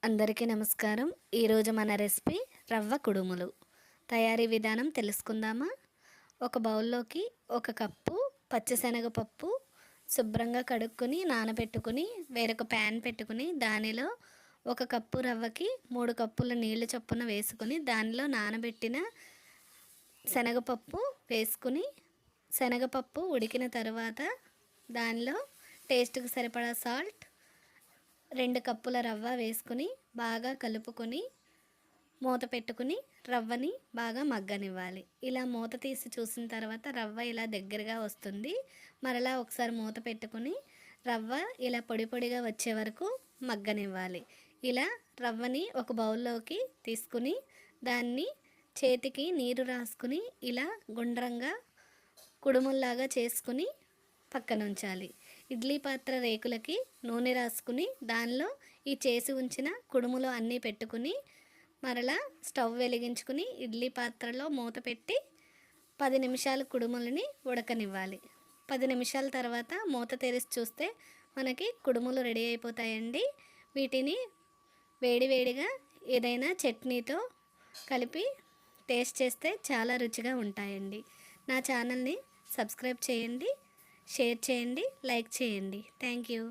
అందరికీ నమస్కారం. ఈరోజు మన రెసిపీ రవ్వ కుడుములు. తయారీ విధానం తెలుసుకుందామా? ఒక బౌల్లోకి 1 కప్పు పచ్చిశనగపప్పు శుభ్రంగా కడుక్కొని నానబెట్టుకుని వేరొక ప్యాన్ పెట్టుకుని దానిలో 1 కప్పు రవ్వకి 3 కప్పుల నీళ్లు చొప్పున వేసుకుని దానిలో నానబెట్టిన శనగపప్పు వేసుకుని శనగపప్పు ఉడికిన తర్వాత దానిలో టేస్ట్కి సరిపడా సాల్ట్ 2 కప్పుల రవ్వ వేసుకుని బాగా కలుపుకొని మూత పెట్టుకుని రవ్వని బాగా మగ్గనివ్వాలి. ఇలా మూత తీసి చూసిన తర్వాత రవ్వ ఇలా దగ్గరగా వస్తుంది. మరలా ఒకసారి మూత పెట్టుకుని రవ్వ ఇలా పొడి పొడిగా వచ్చే వరకు మగ్గనివ్వాలి. ఇలా రవ్వని ఒక బౌల్లోకి తీసుకుని దాన్ని చేతికి నీరు రాసుకుని ఇలా గుండ్రంగా కుడుముల్లాగా చేసుకుని పక్కన ఉంచాలి. ఇడ్లీ పాత్ర రేకులకి నూనె రాసుకుని దానిలో ఈ చేసి ఉంచిన కుడుములు అన్నీ పెట్టుకుని మరలా స్టవ్ వెలిగించుకుని ఇడ్లీ పాత్రలో మూత పెట్టి 10 నిమిషాలు కుడుములని ఉడకనివ్వాలి. 10 నిమిషాల తర్వాత మూత తెరిచి చూస్తే మనకి కుడుములు రెడీ అయిపోతాయండి. వీటిని వేడివేడిగా ఏదైనా చట్నీతో కలిపి టేస్ట్ చేస్తే చాలా రుచిగా ఉంటాయండి. నా ఛానల్ని సబ్స్క్రైబ్ చేయండి, షేర్ చేయండి, లైక్ చేయండి. Thank you.